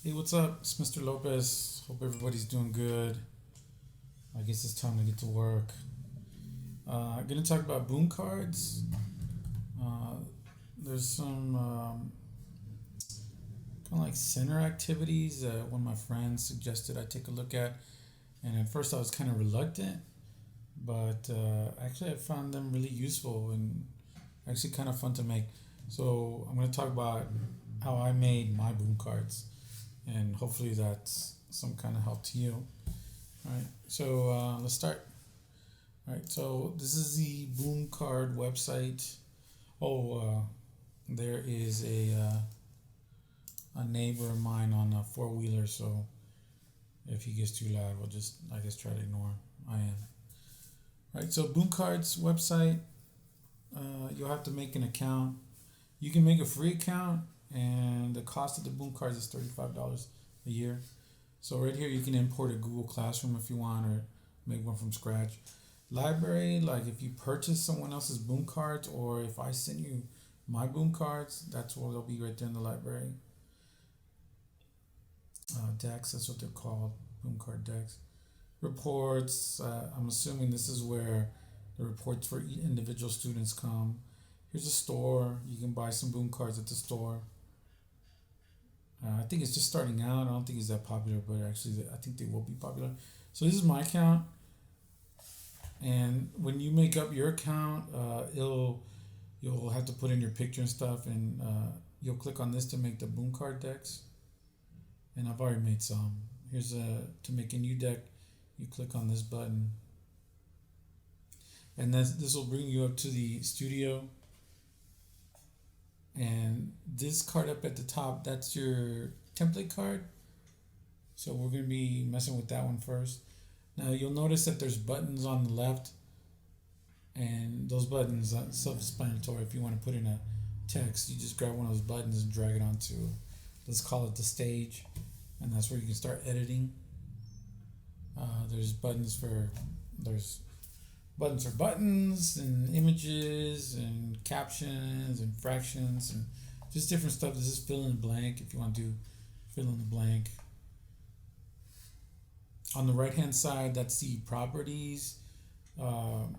Hey, what's up? It's Mr. Lopez. Hope everybody's doing good. I guess it's time to get to work. I'm gonna talk about boom cards. Uh, there's some kind of like center activities that one of my friends suggested I take a look at, and at first I was kind of reluctant, but actually I found them really useful and actually kind of fun to make. So I'm gonna talk about how I made my boom cards, and hopefully that's some kind of help to you. All right, so let's start. All right, so this is the Boom Card website. Oh, there is a neighbor of mine on a four wheeler, so if he gets too loud, we'll just I guess try to ignore him. I am. All right, so Boom Card's website. You'll have to make an account. You can make a free account, and the cost of the Boom Cards is $35 a year. So right here, you can import a Google Classroom if you want, or make one from scratch. Library, like if you purchase someone else's boom cards, or if I send you my boom cards, that's what they'll be right there in the library. Decks, that's what they're called, boom card decks. Reports, I'm assuming this is where the reports for individual students come. Here's a store, you can buy some boom cards at the store. I think it's just starting out. I don't think it's that popular, but actually, I think they will be popular. So this is my account, and when you make up your account, you'll have to put in your picture and stuff, and you'll click on this to make the boom card decks. And I've already made some. Here's a to make a new deck. You click on this button, and this will bring you up to the studio. And this card up at the top, that's your template card. So we're going to be messing with that one first. Now you'll notice that there's buttons on the left, and those buttons are self-explanatory. If you want to put in a text, you just grab one of those buttons and drag it onto, let's call it the stage, and that's where you can start editing. There's buttons for there's buttons for buttons and images and captions and fractions and just different stuff. This is fill in the blank if you want to do fill in the blank. On the right hand side, that's the properties. Um,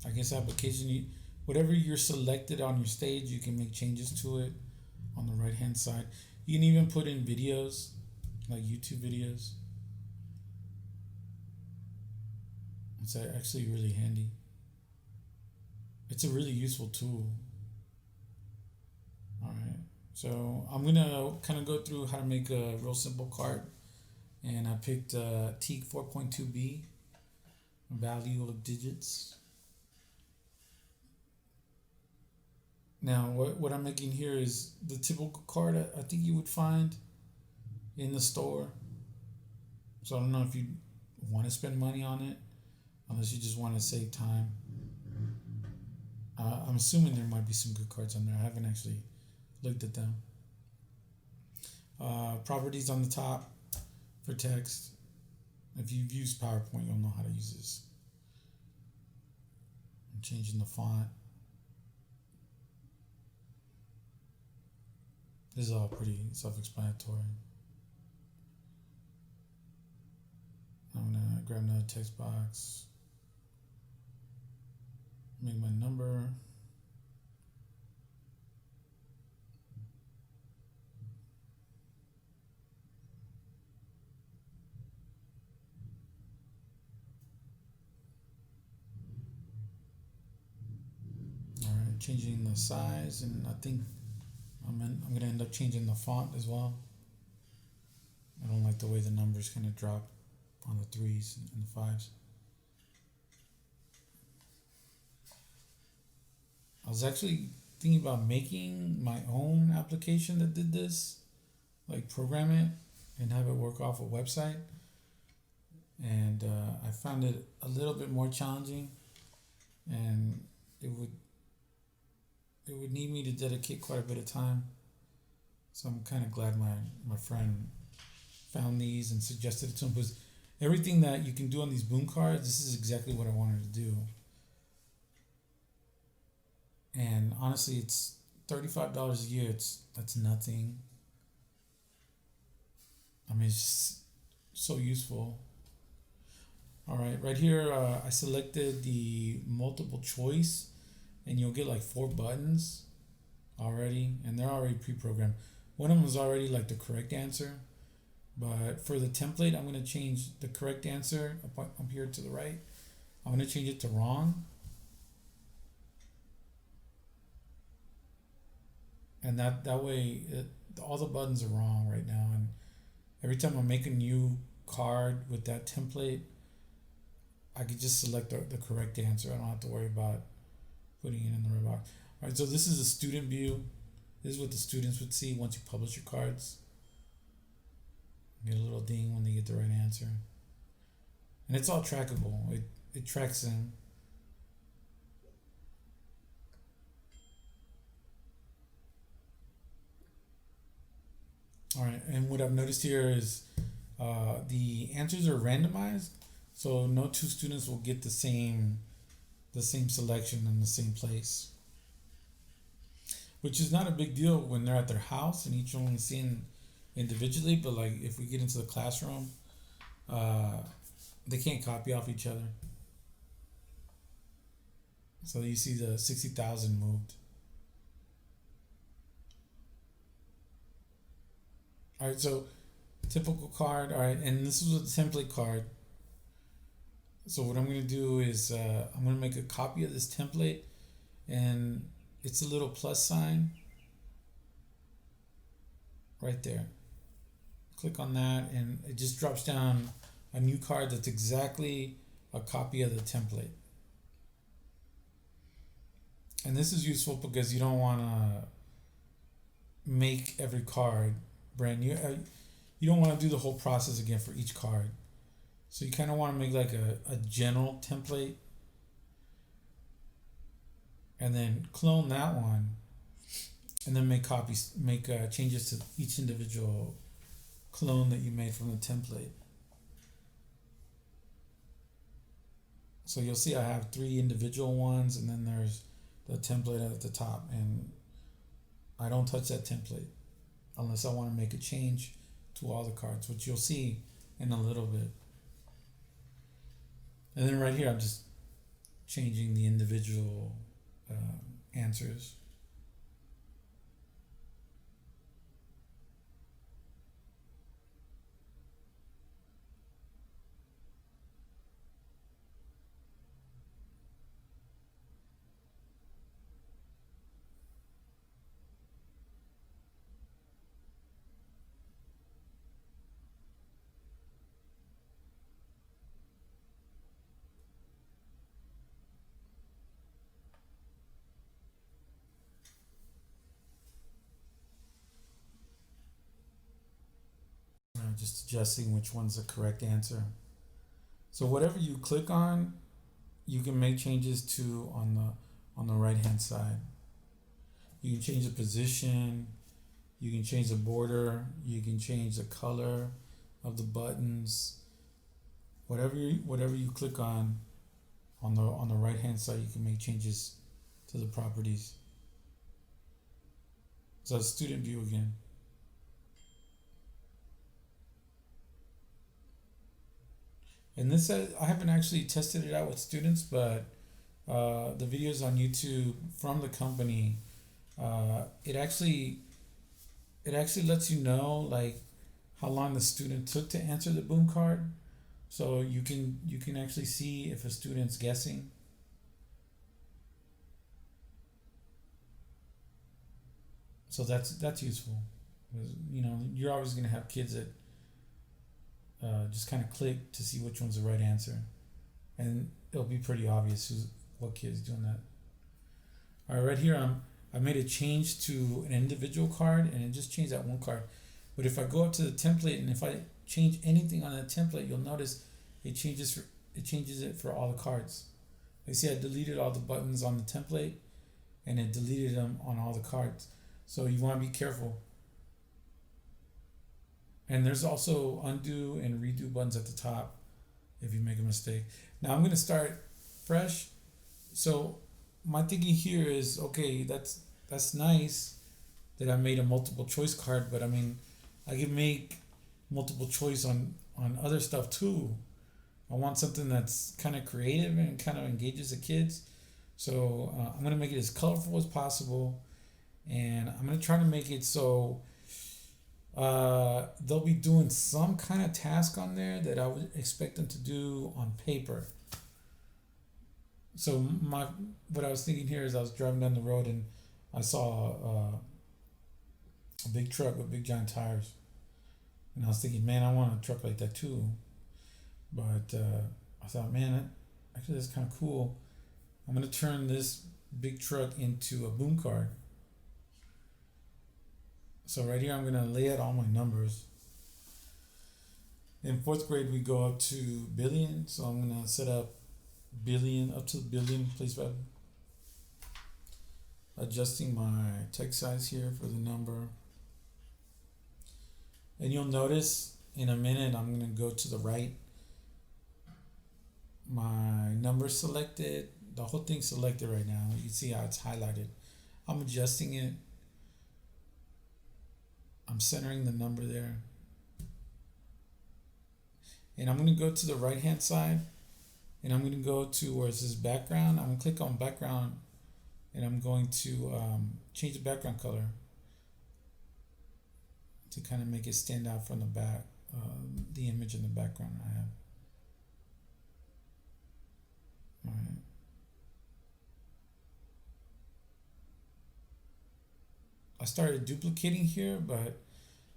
I guess application. Whatever you're selected on your stage, you can make changes to it on the right hand side. You can even put in videos, like YouTube videos. It's actually really handy. It's a really useful tool. All right. So I'm gonna kind of go through how to make a real simple card, and I picked Teak 4.2b, value of digits. Now, what I'm making here is the typical card I think you would find in the store. So I don't know if you want to spend money on it, unless you just want to save time. I'm assuming there might be some good cards on there. I haven't actually looked at them. Properties on the top for text. If you've used PowerPoint, you'll know how to use this. I'm changing the font. This is all pretty self-explanatory. I'm gonna grab another text box, make my number. All right, changing the size, and I think I'm gonna end up changing the font as well. I don't like the way the numbers kind of drop on the threes and the fives. I was actually thinking about making my own application that did this, like program it and have it work off a website. And I found it a little bit more challenging, and it would it would need me to dedicate quite a bit of time. So I'm kind of glad my friend found these and suggested it to him, because everything that you can do on these boom cards, this is exactly what I wanted to do. And honestly, it's $35 a year. That's nothing. I mean, it's just so useful. All right, right here, I selected the multiple choice, and you'll get like four buttons already, and they're already pre-programmed. One of them is already like the correct answer, but for the template, I'm gonna change the correct answer up here to the right. I'm gonna change it to wrong, and that way, all the buttons are wrong right now. And every time I make a new card with that template, I could just select the correct answer. I don't have to worry about putting it in the right box. All right, so this is a student view. This is what the students would see once you publish your cards. Get a little ding when they get the right answer, and it's all trackable. It tracks them. All right, and what I've noticed here is the answers are randomized, so no two students will get the same selection in the same place, which is not a big deal when they're at their house and each one is seen individually. But like if we get into the classroom, uh, they can't copy off each other. So you see the 60,000 moved. All right, so typical card. All right, and this is a template card. So what I'm gonna do is I'm gonna make a copy of this template, and it's a little plus sign right there. Click on that, and it just drops down a new card that's exactly a copy of the template. And this is useful because you don't want to make every card brand new. You don't want to do the whole process again for each card. So you kind of want to make like a general template and then clone that one and then make copies, make changes to each individual clone that you made from the template. So you'll see I have three individual ones, and then there's the template at the top, and I don't touch that template unless I want to make a change to all the cards, which you'll see in a little bit. And then right here, I'm just changing the individual answers. Just adjusting which one's the correct answer. So whatever you click on, you can make changes to on the right hand side. You can change the position, you can change the border, you can change the color of the buttons. Whatever you click on the right hand side, you can make changes to the properties. So student view again. And this I haven't actually tested it out with students, but the videos on YouTube from the company, it actually lets you know like how long the student took to answer the boom card, so you can actually see if a student's guessing. So that's useful. You're always gonna have kids that just kind of click to see which one's the right answer, and it'll be pretty obvious what kid is doing that. All right, right here I made a change to an individual card, and it just changed that one card. But if I go up to the template and if I change anything on that template, you'll notice it changes it for all the cards. You see, I deleted all the buttons on the template, and it deleted them on all the cards. So you want to be careful. And there's also undo and redo buttons at the top if you make a mistake. Now I'm going to start fresh. So my thinking here is, okay, that's nice that I made a multiple choice card, but I mean, I can make multiple choice on other stuff too. I want something that's kind of creative and kind of engages the kids. So I'm gonna make it as colorful as possible, and I'm gonna try to make it so they'll be doing some kind of task on there that I would expect them to do on paper. So my what I was thinking here is I was driving down the road and I saw a big truck with big giant tires, and I was thinking, man, I want a truck like that too. But I thought, man, actually that's kind of cool. I'm gonna turn this big truck into a boom card. So right here, I'm gonna lay out all my numbers. In fourth grade, we go up to billion, so I'm gonna set up billion up to billion place value. Adjusting my text size here for the number, and you'll notice in a minute I'm gonna go to the right. My number selected, the whole thing selected right now. You can see how it's highlighted. I'm adjusting it. I'm centering the number there. And I'm going to go to the right hand side, and I'm going to go to where it says background. I'm going to click on background, and I'm going to change the background color to kind of make it stand out from the back, the image in the background I have. All right. I started duplicating here, but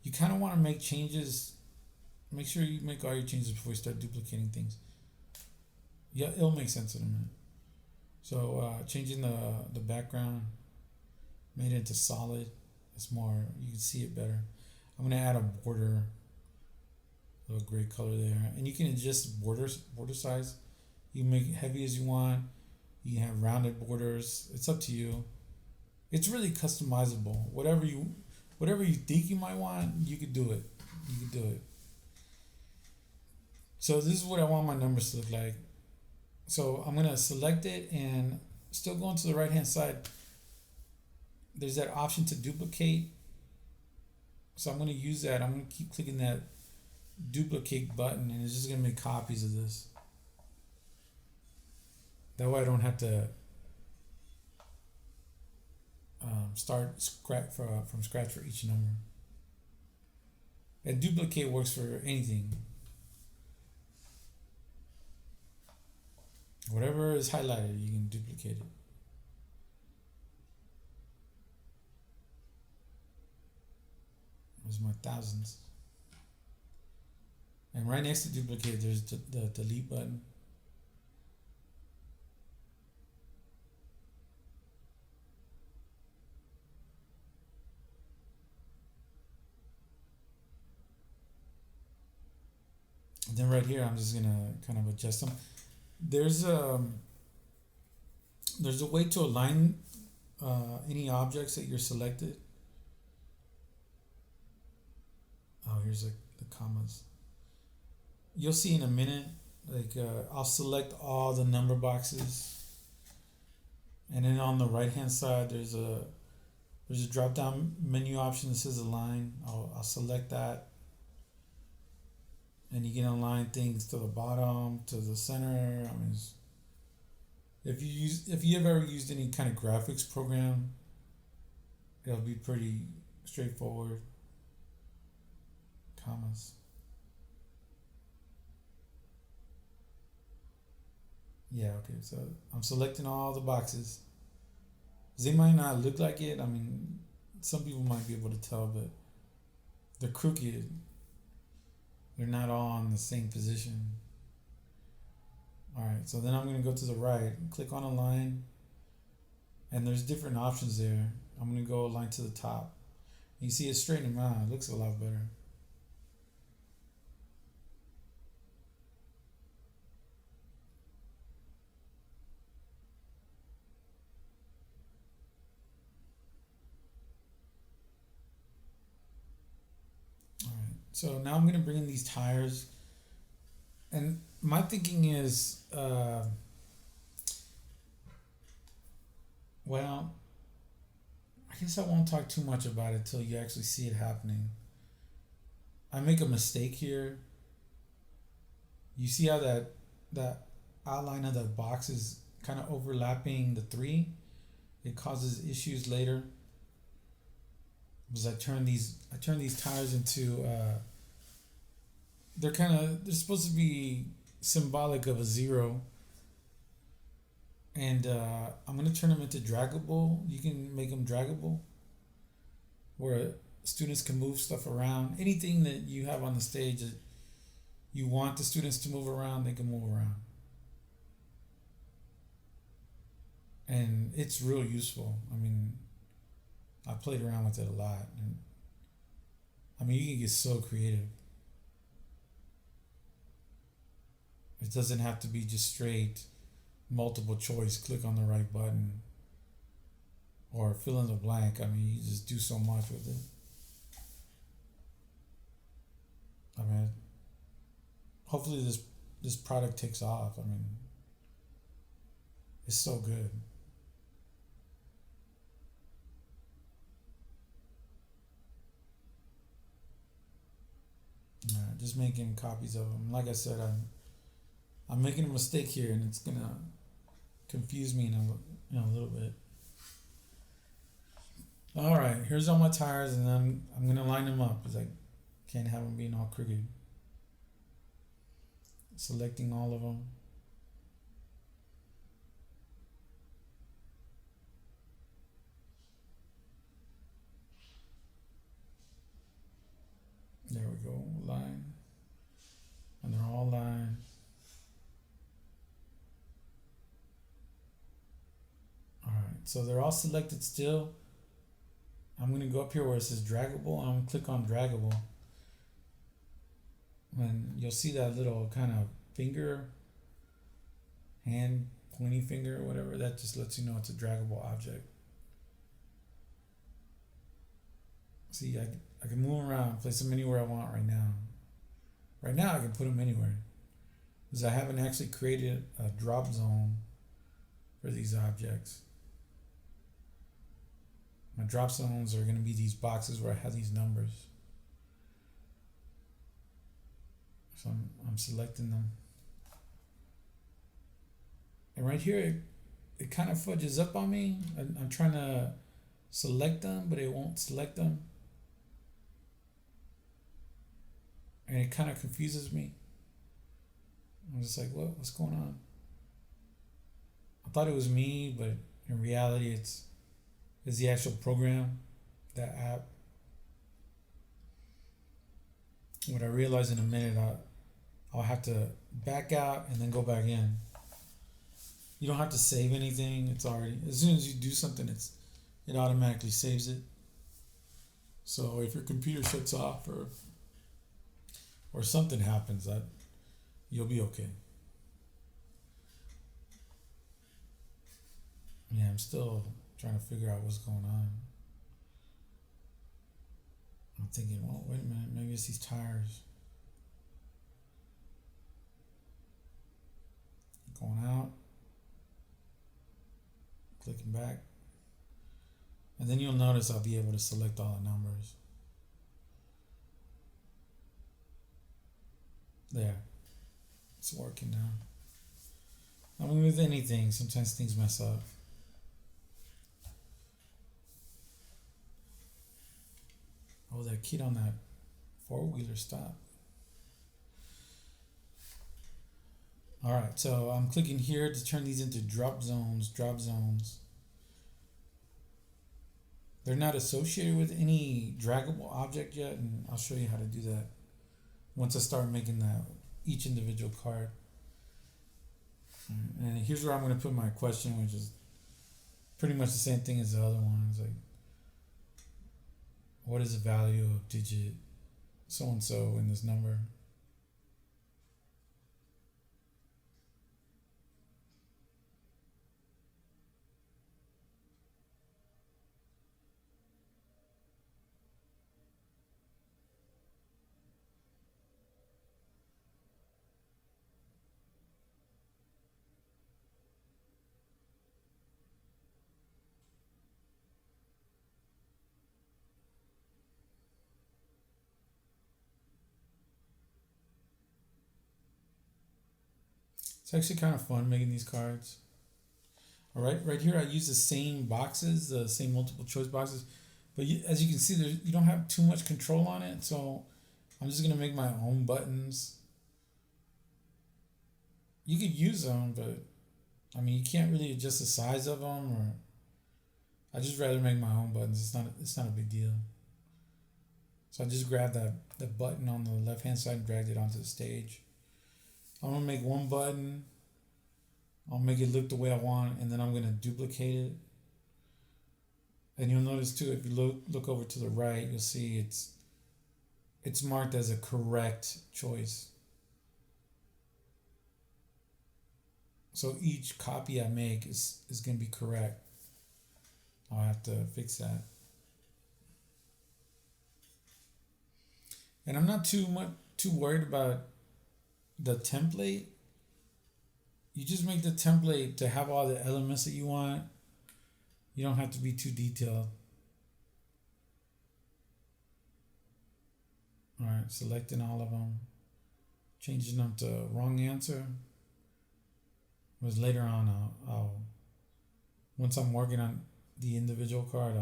you kind of want to make changes. Make sure you make all your changes before you start duplicating things. Yeah, it'll make sense in a minute. So changing the background, made it into solid. It's more, you can see it better. I'm gonna add a border, a little gray color there, and you can adjust border size. You can make it heavy as you want. You can have rounded borders. It's up to you. It's really customizable. Whatever you think you might want, you could do it. You could do it. So this is what I want my numbers to look like. So I'm gonna select it and still going to the right hand side. There's that option to duplicate. So I'm gonna use that. I'm gonna keep clicking that duplicate button, and it's just gonna make copies of this. That way I don't have to start from scratch for each number. And duplicate works for anything. Whatever is highlighted, you can duplicate it. There's my thousands. And right next to duplicate, there's the delete button. And then right here, I'm just gonna kind of adjust them. There's a way to align any objects that you're selected. Oh, here's the commas. You'll see in a minute. Like I'll select all the number boxes, and then on the right hand side, there's a drop down menu option that says align. I'll select that. And you can align things to the bottom, to the center. I mean, if you've ever used any kind of graphics program, it'll be pretty straightforward. Commas. Yeah, okay. So I'm selecting all the boxes. They might not look like it. I mean, some people might be able to tell, but they're crooked. They're not all in the same position. All right, so then I'm going to go to the right, click on align, and there's different options there. I'm going to go align to the top. You see it's straightened out. It looks a lot better. All right, so now I'm going to bring in these tires. And my thinking is, well, I guess I won't talk too much about it till you actually see it happening. I make a mistake here. You see how that outline of the box is kind of overlapping the three? It causes issues later because I turn these tires into they're supposed to be symbolic of a zero, and I'm gonna turn them into draggable. You can make them draggable, where students can move stuff around. Anything that you have on the stage that you want the students to move around, they can move around, and it's real useful. I mean, I played around with it a lot, and I mean, you can get so creative. It doesn't have to be just straight multiple choice, click on the right button, or fill in the blank. I mean, you just do so much with it. I mean, hopefully this product takes off. I mean, it's so good. Just making copies of them. Like I said, I'm making a mistake here, and it's gonna confuse me in a little bit. All right, here's all my tires, and I'm gonna line them up because I can't have them being all crooked. Selecting all of them. There we go, line, and they're all lined. All right, so they're all selected still. I'm gonna go up here where it says draggable, and I'm gonna click on draggable. And you'll see that little kind of finger, hand, pointy finger, or whatever. That just lets you know it's a draggable object. See, I can move around, place them anywhere I want right now. Right now, I can put them anywhere because I haven't actually created a drop zone for these objects. My drop zones are going to be these boxes where I have these numbers. So I'm selecting them. And right here, it kind of fudges up on me. I'm trying to select them, but it won't select them. And it kind of confuses me. I'm just like, what's going on? I thought it was me, but in reality, it's the actual program, that app. What I realize in a minute, I'll have to back out and then go back in. You don't have to save anything. It's already, as soon as you do something, it automatically saves it. So if your computer shuts off or something happens, you'll be okay. Yeah, I'm still trying to figure out what's going on. I'm thinking, well, wait a minute, maybe it's these tires. Going out, clicking back. And then you'll notice I'll be able to select all the numbers. There. It's working now. I mean, with anything, sometimes things mess up. Oh, that kid on that four-wheeler stopped. All right, so I'm clicking here to turn these into drop zones. They're not associated with any draggable object yet, and I'll show you how to do that once I start making each individual card. And here's where I'm going to put my question, which is pretty much the same thing as the other ones. Like, what is the value of digit so-and-so in this number? actually kind of fun making these cards. All right, right here I use the same boxes, the same multiple choice boxes, but as you can see, you don't have too much control on it. So I'm just gonna make my own buttons. You could use them, but I mean, you can't really adjust the size of them, or I just rather make my own buttons. It's not a big deal. So I just grabbed that button on the left hand side and dragged it onto the stage. I'm gonna make one button. I'll make it look the way I want, and then I'm gonna duplicate it. And you'll notice too, if you look over to the right, you'll see it's marked as a correct choice. So each copy I make is gonna be correct. I'll have to fix that. And I'm not too worried about the template. You just make the template to have all the elements that you want. You don't have to be too detailed. All right, selecting all of them, changing them to wrong answer. Because later on, I'll once I'm working on the individual card,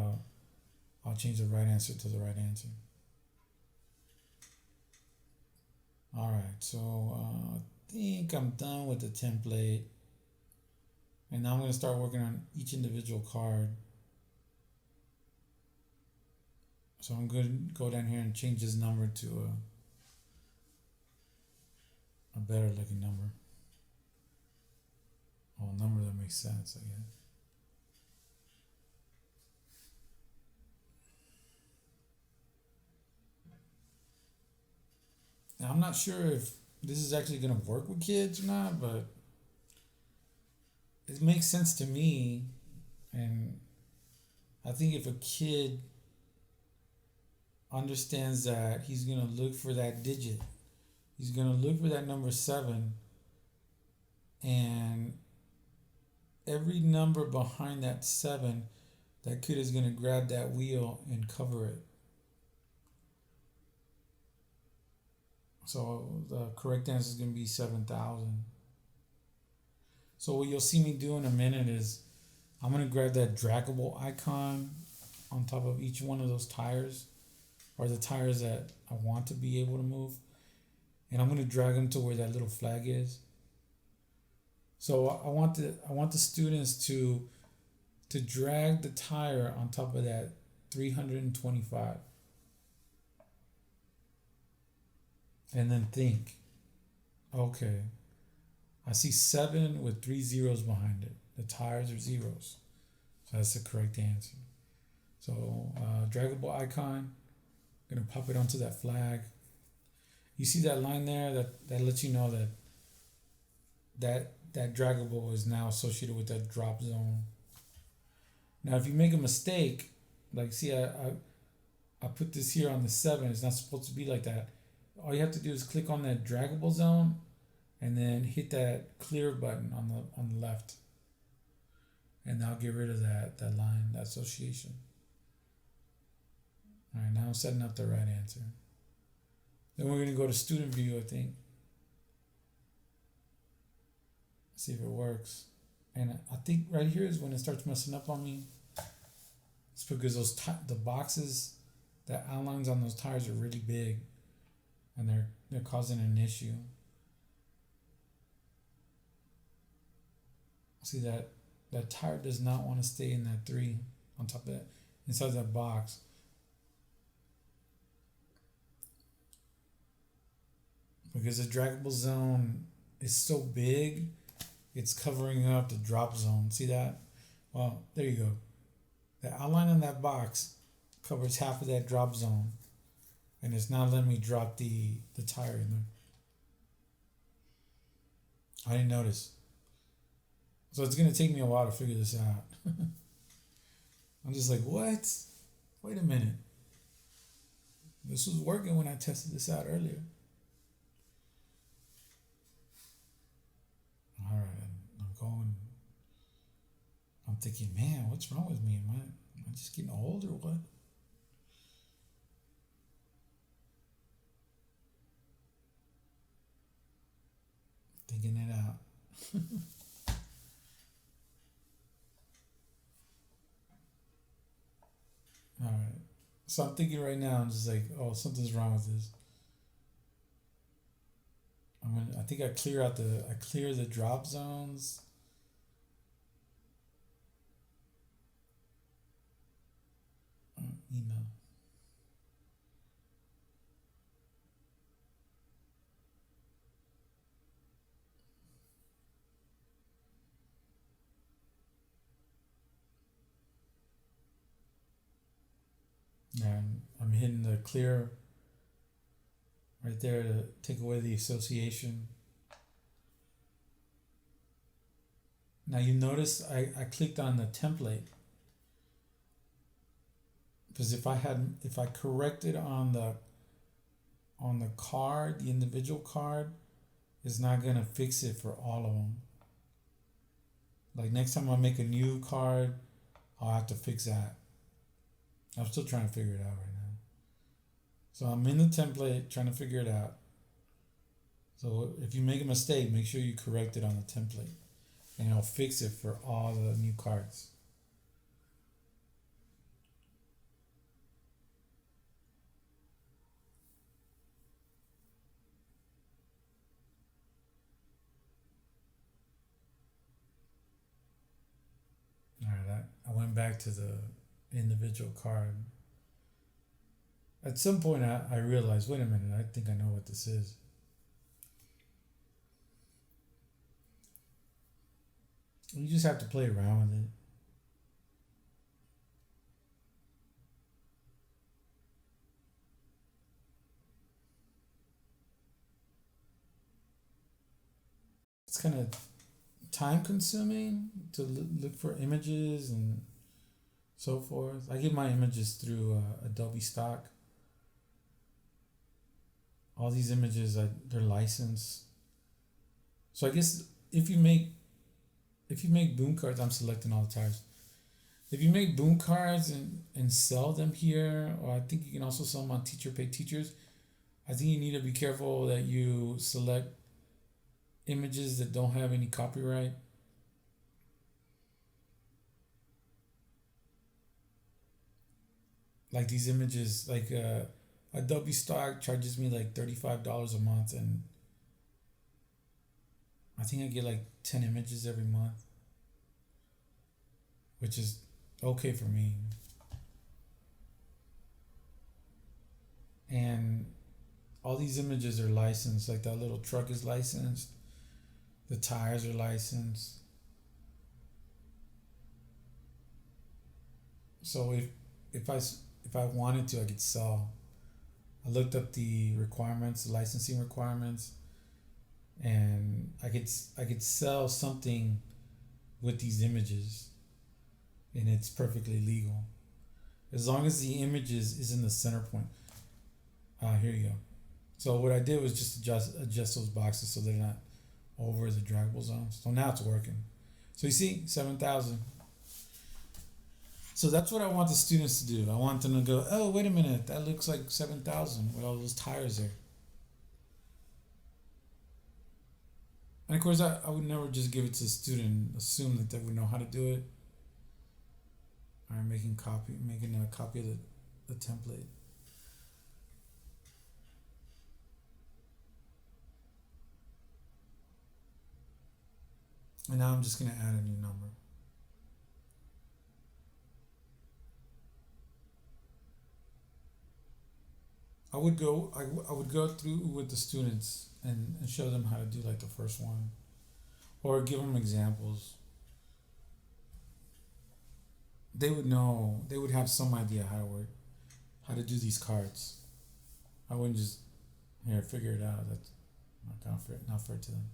I'll change the right answer to the right answer. All right, so I think I'm done with the template. And now I'm going to start working on each individual card. So I'm going to go down here and change this number to a better looking number. Oh, a number that makes sense, I guess. Now, I'm not sure if this is actually going to work with kids or not, but it makes sense to me. And I think if a kid understands that, he's going to look for that digit. He's going to look for that number 7. And every number behind that 7, that kid is going to grab that wheel and cover it. So the correct answer is going to be 7,000. So what you'll see me do in a minute is I'm going to grab that draggable icon on top of each one of those tires, or the tires that I want to be able to move. And I'm going to drag them to where that little flag is. So I want the students to drag the tire on top of that 325. And then think, okay, I see 7 with 3 zeros behind it. The tires are zeros. So that's the correct answer. So draggable icon, I'm going to pop it onto that flag. You see that line there that lets you know that draggable is now associated with that drop zone. Now if you make a mistake, like see I put this here on the 7, it's not supposed to be like that. All you have to do is click on that draggable zone and then hit that clear button on the left. And I'll get rid of that line, that association. All right, now I'm setting up the right answer. Then we're going to go to student view, I think. See if it works. And I think right here is when it starts messing up on me. It's because the boxes, the outlines on those tires are really big, and they're causing an issue. See that tire does not want to stay in that 3 on top of that, inside that box. Because the draggable zone is so big, it's covering up the drop zone. See that? Well, there you go. The outline on that box covers half of that drop zone. And it's not letting me drop the tire in there. I didn't notice. So it's going to take me a while to figure this out. I'm just like, what? Wait a minute. This was working when I tested this out earlier. All right, I'm going. I'm thinking, man, what's wrong with me? Am I just getting old or what? Thinking it out. All right. So I'm thinking right now, I'm just like, oh, something's wrong with this. I think I clear the drop zones. Email. And I'm hitting the clear right there to take away the association. Now you notice I clicked on the template because if I corrected on the card, the individual card, it's not gonna fix it for all of them. Like next time I make a new card, I'll have to fix that. I'm still trying to figure it out right now. So I'm in the template trying to figure it out. So if you make a mistake, make sure you correct it on the template, and it'll fix it for all the new cards. All right, I went back to the individual card. At some point, I realized, wait a minute, I think I know what this is. You just have to play around with it. It's kind of time consuming to look for images and so forth. I get my images through Adobe Stock. All these images, they're licensed. So I guess if you make boom cards, I'm selecting all the tires. If you make boom cards and sell them here, or I think you can also sell them on Teacher Pay Teachers, I think you need to be careful that you select images that don't have any copyright. Like these images, like Adobe Stock charges me like $35 a month, and I think I get like 10 images every month, which is okay for me. And all these images are licensed, like that little truck is licensed, the tires are licensed. So if I wanted to, I could sell. I looked up the requirements, the licensing requirements, and I could sell something with these images, and it's perfectly legal as long as the images is in the center point. Here you go. So what I did was just adjust those boxes so they're not over the draggable zones. So now it's working. So you see, 7,000. So that's what I want the students to do. I want them to go, oh, wait a minute, that looks like 7,000 with all those tires there. And of course, I would never just give it to the student, assume that they would know how to do it. I'm making a copy of the template. And now I'm just gonna add a new number. I would go through with the students and show them how to do like the first one, or give them examples. They would know. They would have some idea how to work, how to do these cards. I wouldn't just here figure it out. That's not fair to them.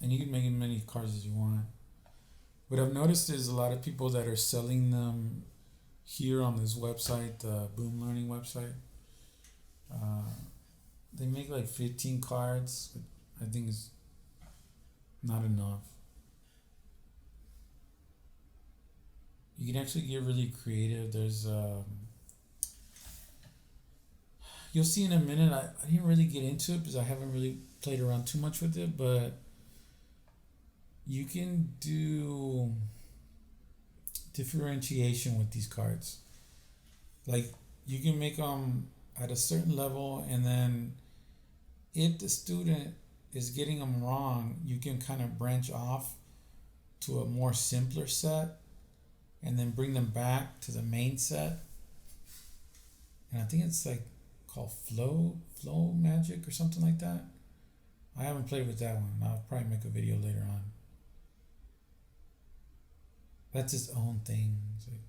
And you can make as many cards as you want. What I've noticed is a lot of people that are selling them here on this website, the Boom Learning website. Uh, they make like 15 cards. I think it's not enough. You can actually get really creative. There's you'll see in a minute. I didn't really get into it because I haven't really played around too much with it, but you can do differentiation with these cards. Like you can make them at a certain level, and then if the student is getting them wrong, you can kind of branch off to a more simpler set and then bring them back to the main set. And I think it's like called flow magic or something like that. I haven't played with that one. I'll probably make a video later on. That's its own thing. Like,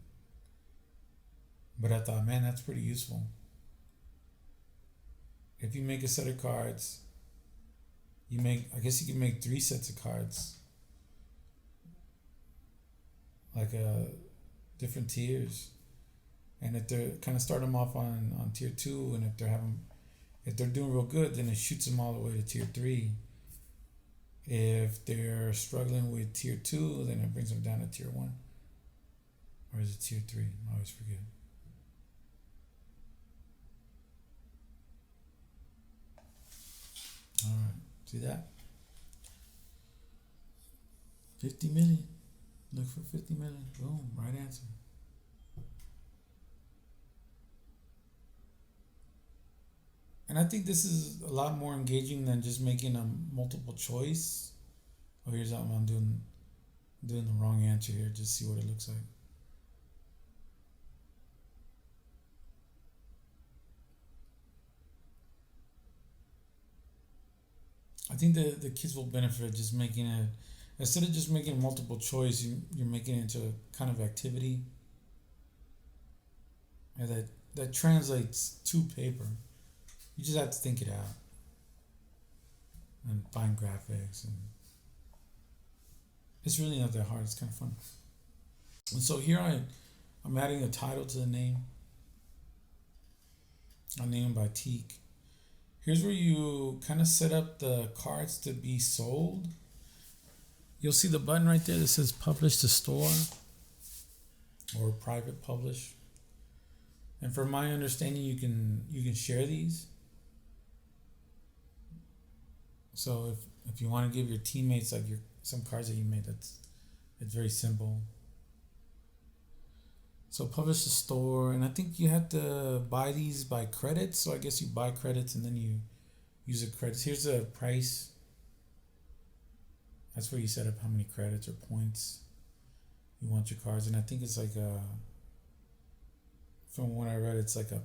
but I thought, man, that's pretty useful. If you make a set of cards, I guess you can make 3 sets of cards. Like different tiers. And if they're kind of start them off on tier 2, and if they're doing real good, then it shoots them all the way to tier 3. If they're struggling with tier 2, then it brings them down to tier 1. Or is it tier 3? I always forget. Alright, see that? 50 million. Look for 50 million. Boom, right answer. And I think this is a lot more engaging than just making a multiple choice. Oh, here's something I'm doing the wrong answer here. Just see what it looks like. I think the kids will benefit just making it, instead of just making multiple choice, you're making it into a kind of activity. And that translates to paper. You just have to think it out and find graphics, and it's really not that hard. It's kind of fun. And so here I'm adding a title to the name. I name by Teak. Here's where you kind of set up the cards to be sold. You'll see the button right there that says publish to store or private publish. And from my understanding, you can share these. So if you want to give your teammates like some cards that you made, it's very simple. So publish the store, and I think you have to buy these by credits. So I guess you buy credits and then you use the credits. Here's the price. That's where you set up how many credits or points you want your cards. And I think it's like from what I read, it's like a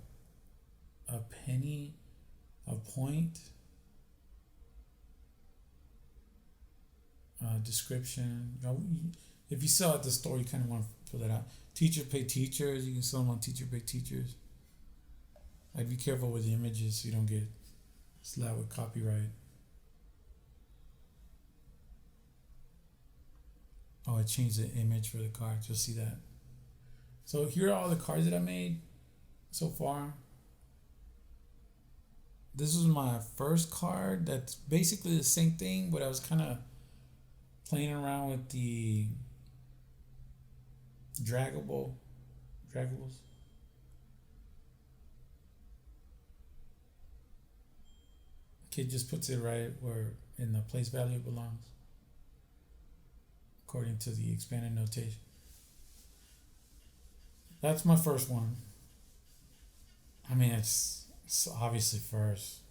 penny a point. Description. If you sell at the store, you kind of want to fill that out. Teacher pay teachers. You can sell them on teacher pay teachers. I'd be careful with the images so you don't get slapped with copyright. Oh, I changed the image for the cards. You'll see that. So here are all the cards that I made so far. This was my first card. That's basically the same thing, but I was kind of playing around with the draggables. Kid just puts it right where in the place value it belongs, according to the expanded notation. That's my first one. I mean, it's obviously first.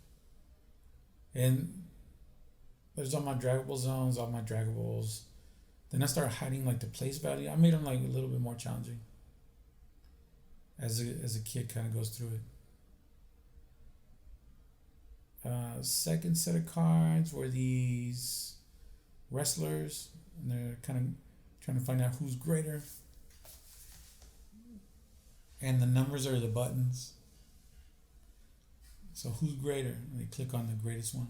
And there's all my draggable zones, all my draggables. Then I started hiding like the place value. I made them like a little bit more challenging as a kid kind of goes through it. Second set of cards were these wrestlers, and they're kind of trying to find out who's greater. And the numbers are the buttons. So who's greater? And they click on the greatest one.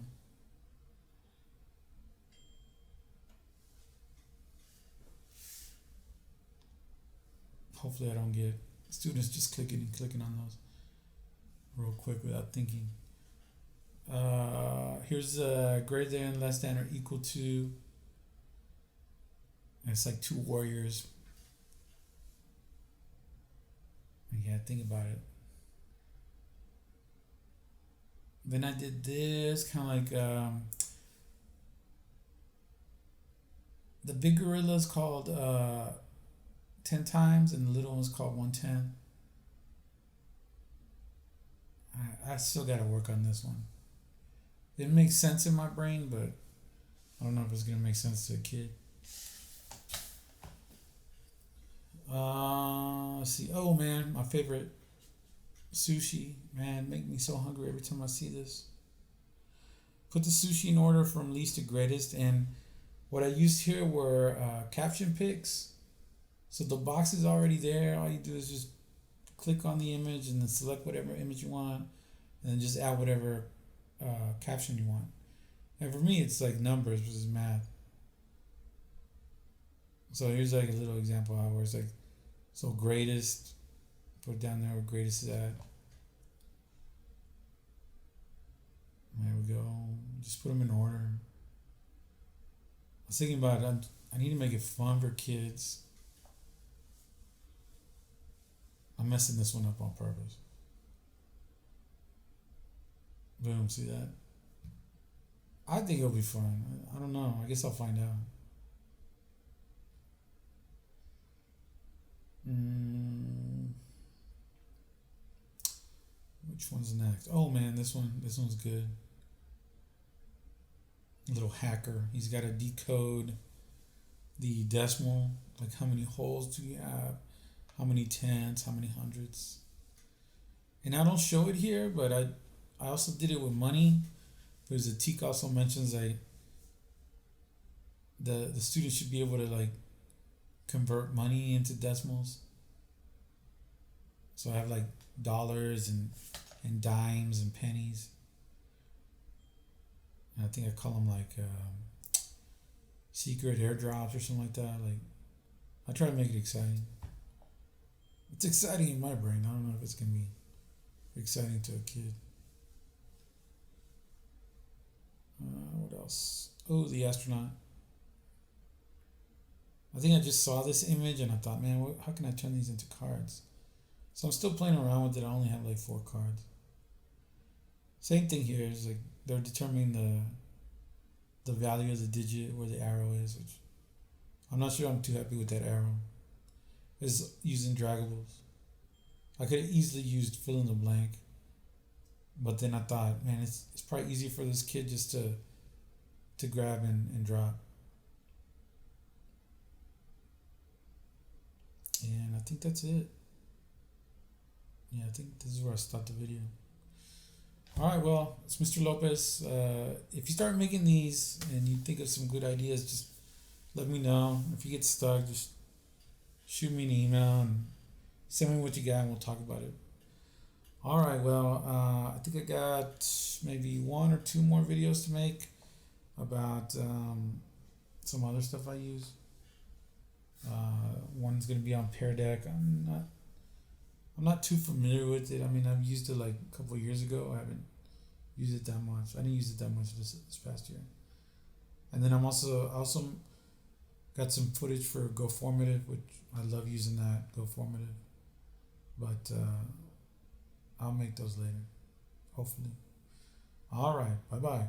Hopefully I don't get students just clicking on those real quick without thinking. Here's greater than, less than, or equal to. And it's like 2 warriors. Yeah, think about it. Then I did this kind of like the big gorilla is called 10 times, and the little one's called 110. I still got to work on this one. It makes sense in my brain, but I don't know if it's gonna make sense to a kid. Let's see. Oh man, my favorite sushi. Man, make me so hungry every time I see this. Put the sushi in order from least to greatest, and what I used here were caption pics. So the box is already there. All you do is just click on the image and then select whatever image you want, and then just add whatever caption you want. And for me, it's like numbers versus math. So here's like a little example how where it's like, so greatest, put down there where greatest is at. There we go. Just put them in order. I was thinking about it. I need to make it fun for kids. I'm messing this one up on purpose. Boom, see that? I think it'll be fun. I don't know. I guess I'll find out. Mm, which one's next? Oh man, this one. This one's good. Little hacker. He's got to decode the decimal. Like how many holes do you have? How many tens? How many hundreds? And I don't show it here, but I also did it with money. There's a TEK also mentions like the student should be able to like convert money into decimals. So I have like dollars and dimes and pennies. And I think I call them like secret airdrops or something like that. Like I try to make it exciting. It's exciting in my brain. I don't know if it's gonna be exciting to a kid. What else? Oh, the astronaut. I think I just saw this image and I thought, man, how can I turn these into cards? So I'm still playing around with it. I only have like 4 cards. Same thing here is like they're determining the value of the digit where the arrow is, which I'm not sure I'm too happy with that arrow. It's using draggables. I could have easily used fill in the blank, but then I thought, man, it's probably easier for this kid just to grab and drop. And I think that's it. Yeah, I think this is where I start the video. All right, well, it's Mr. Lopez. If you start making these and you think of some good ideas, just let me know. If you get stuck, just shoot me an email and send me what you got and we'll talk about it. All right, well, I think I got maybe 1 or 2 more videos to make about some other stuff I use. One's gonna be on Pear Deck. I'm not too familiar with it. I mean, I've used it like a couple of years ago. I haven't used it that much. I didn't use it that much this past year. And then I also got some footage for GoFormative, which I love using that GoFormative. But I'll make those later, hopefully. All right, bye bye.